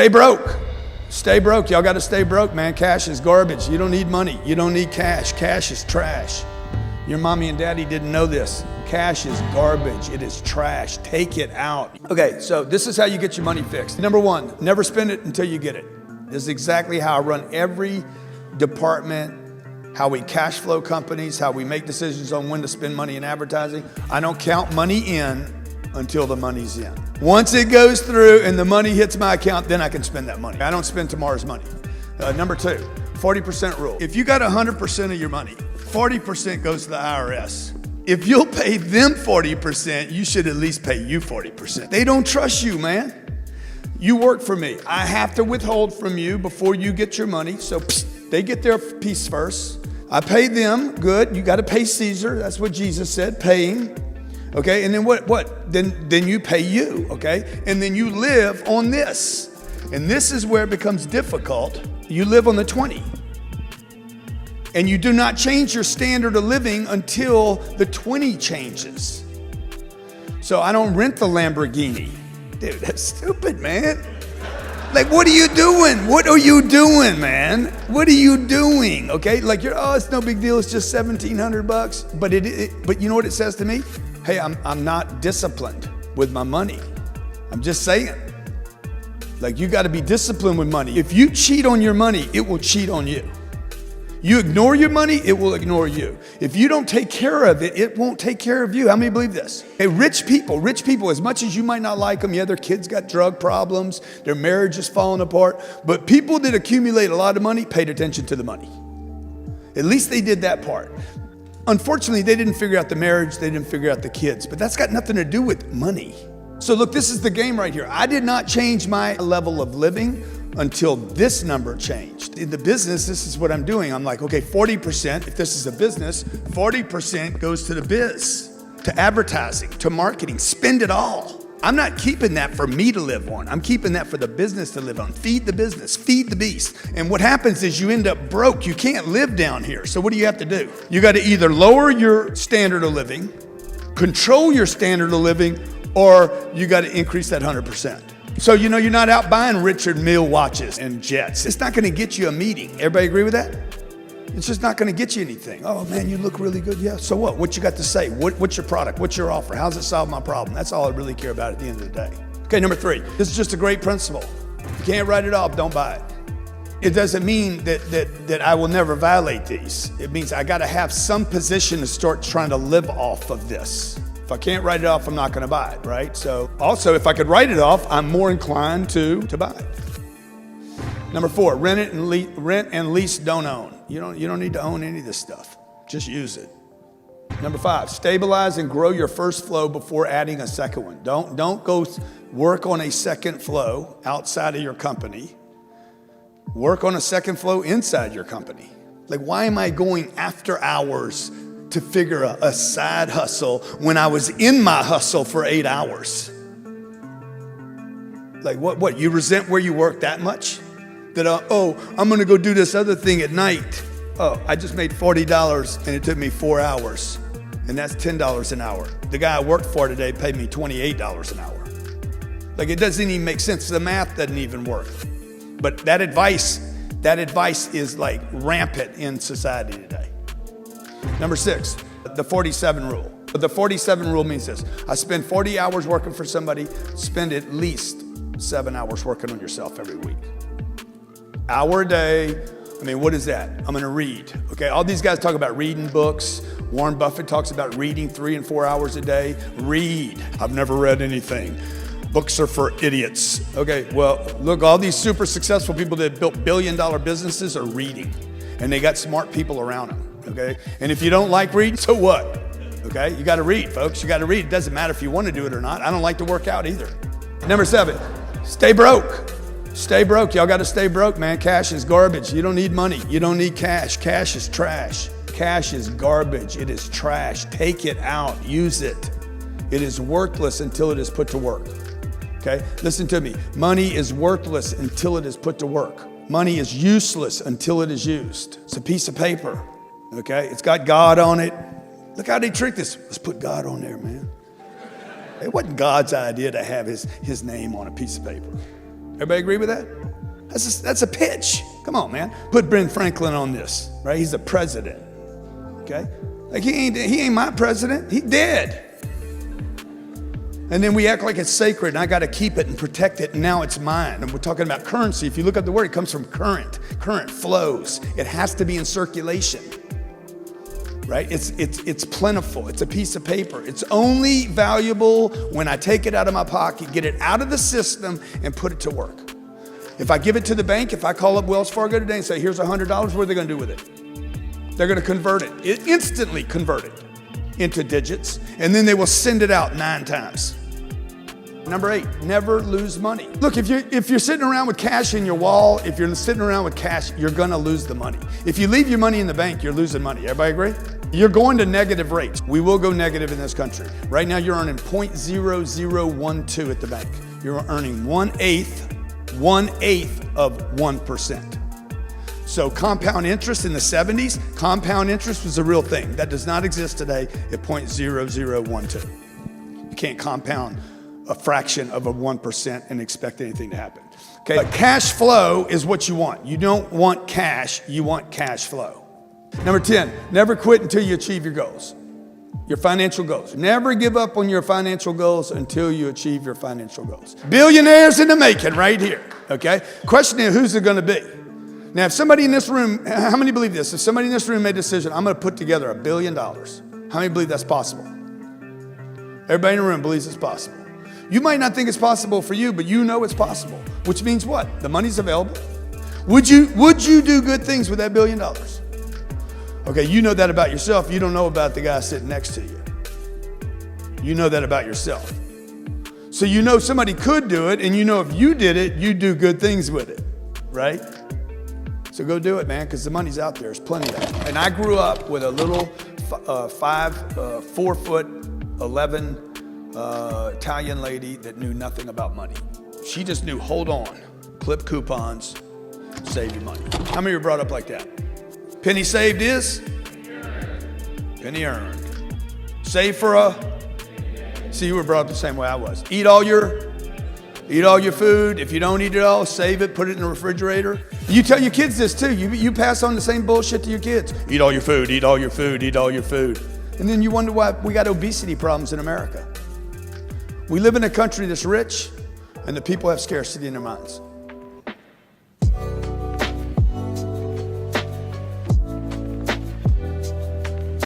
Stay broke. Stay broke. Y'all got to stay broke, man. Cash is garbage. You don't need money. You don't need cash. Cash is trash. Your mommy and daddy didn't know this. Cash is garbage. It is trash. Take it out. Okay, so this is how you get your money fixed. Number one, never spend it until you get it. This is exactly how I run every department, how we cash flow companies, how we make decisions on when to spend money in advertising. I don't count money in until the money's in. Once it goes through and the money hits my account, then I can spend that money. I don't spend tomorrow's money. Number two, 40% rule. If you got 100% of your money, 40% goes to the IRS. If you'll pay them 40%, you should at least pay you 40%. They don't trust you, man. You work for me. I have to withhold from you before you get your money. So they get their piece first. I pay them, good. You got to pay Caesar. That's what Jesus said, paying. Okay, and then what? Then you pay you, okay? And then you live on this. And this is where it becomes difficult. You live on the 20. And you do not change your standard of living until the 20 changes. So I don't rent the Lamborghini. Dude, that's stupid, man. Like, what are you doing? What are you doing, man? What are you doing? Okay, like it's no big deal. It's just $1,700. But you know what it says to me? Hey, I'm not disciplined with my money. I'm just saying. Like, you got to be disciplined with money. If you cheat on your money, it will cheat on you. You ignore your money, it will ignore you. If you don't take care of it, it won't take care of you. How many believe this? Hey, rich people, as much as you might not like them, yeah, their kids got drug problems, their marriage is falling apart, but people that accumulate a lot of money paid attention to the money. At least they did that part. Unfortunately, they didn't figure out the marriage, they didn't figure out the kids, but that's got nothing to do with money. So look, this is the game right here. I did not change my level of living until this number changed. In the business, this is what I'm doing. I'm like, okay, 40%, if this is a business, 40% goes to the biz, to advertising, to marketing, spend it all. I'm not keeping that for me to live on. I'm keeping that for the business to live on. Feed the business, feed the beast. And what happens is you end up broke. You can't live down here. So what do you have to do? You got to either lower your standard of living, control your standard of living, or you got to increase that 100%. So, you're not out buying Richard Mille watches and jets. It's not going to get you a meeting. Everybody agree with that? It's just not going to get you anything. Oh, man, you look really good. Yeah, so what? What you got to say? What's your product? What's your offer? How's it solve my problem? That's all I really care about at the end of the day. Okay, number three. This is just a great principle. You can't write it off. Don't buy it. It doesn't mean that I will never violate these. It means I got to have some position to start trying to live off of this. If I can't write it off, I'm not going to buy it, right? So also, if I could write it off, I'm more inclined to buy it. Number four, rent and lease, don't own. You don't need to own any of this stuff. Just use it. Number five, stabilize and grow your first flow before adding a second one. Don't go work on a second flow outside of your company. Work on a second flow inside your company. Like, why am I going after hours to figure a side hustle when I was in my hustle for 8 hours? Like, what? You resent where you work that much? That, I'm gonna go do this other thing at night. Oh, I just made $40 and it took me 4 hours. And that's $10 an hour. The guy I worked for today paid me $28 an hour. Like, it doesn't even make sense. The math doesn't even work. But that advice is like rampant in society today. Number six, the 47 rule. The 47 rule means this. I spend 40 hours working for somebody, spend at least 7 hours working on yourself every week. Hour a day. I mean, what is that? I'm gonna read, okay? All these guys talk about reading books. Warren Buffett talks about reading 3 and 4 hours a day. Read. I've never read anything. Books are for idiots. Okay, well, look, all these super successful people that built billion-dollar businesses are reading. And they got smart people around them. Okay, and if you don't like reading, so what? Okay, you got to read, folks. You got to read. It doesn't matter if you want to do it or not. I don't like to work out either. Number seven, stay broke. Stay broke. Y'all got to stay broke, man. Cash is garbage. You don't need money. You don't need cash. Cash is trash. Cash is garbage. It is trash. Take it out. Use it. It is worthless until it is put to work. Okay, listen to me. Money is worthless until it is put to work. Money is useless until it is used. It's a piece of paper. Okay, it's got God on it. Look how they tricked us. Let's put God on there, man. It wasn't God's idea to have his name on a piece of paper. Everybody agree with that? That's a pitch. Come on, man. Put Ben Franklin on this, right? He's the president, okay? Like he ain't my president. He dead. And then we act like it's sacred and I got to keep it and protect it and now it's mine. And we're talking about currency. If you look at the word, it comes from current. Current flows. It has to be in circulation, right? It's plentiful. It's a piece of paper. It's only valuable when I take it out of my pocket, get it out of the system and put it to work. If I give it to the bank, if I call up Wells Fargo today and say, here's $100, what are they going to do with it? They're going to convert it, instantly convert it into digits, and then they will send it out 9 times. Number 8, never lose money. Look, if you're sitting around with cash in your wall, if you're sitting around with cash, you're gonna lose the money. If you leave your money in the bank, you're losing money. Everybody agree? You're going to negative rates. We will go negative in this country. Right now, you're earning 0.0012 at the bank. You're earning 1/8 of 1%. So compound interest in the 70s, compound interest was a real thing. That does not exist today at 0.0012. You can't compound a fraction of a 1% and expect anything to happen. Okay, but cash flow is what you want. You don't want cash, you want cash flow. Number 10, never quit until you achieve your goals. Your financial goals. Never give up on your financial goals until you achieve your financial goals. Billionaires in the making right here, okay? Question is, who's it gonna be? Now, if somebody in this room, how many believe this? If somebody in this room made a decision, I'm gonna put together $1 billion. How many believe that's possible? Everybody in the room believes it's possible. You might not think it's possible for you, but you know it's possible, which means what? The money's available. Would you do good things with that $1 billion? Okay, you know that about yourself. You don't know about the guy sitting next to you. You know that about yourself. So you know somebody could do it, and you know if you did it, you'd do good things with it, right? So go do it, man, because the money's out there. There's plenty of it. And I grew up with a little 4'11" Italian lady that knew nothing about money. She just knew, hold on, clip coupons, save your money. How many were brought up like that? Penny saved is? Penny earned. Save for a? See, you were brought up the same way I was. Eat all your food. If you don't eat it all, save it, put it in the refrigerator. You tell your kids this too. You pass on the same bullshit to your kids. Eat all your food, eat all your food, eat all your food. And then you wonder why we got obesity problems in America. We live in a country that's rich, and the people have scarcity in their minds.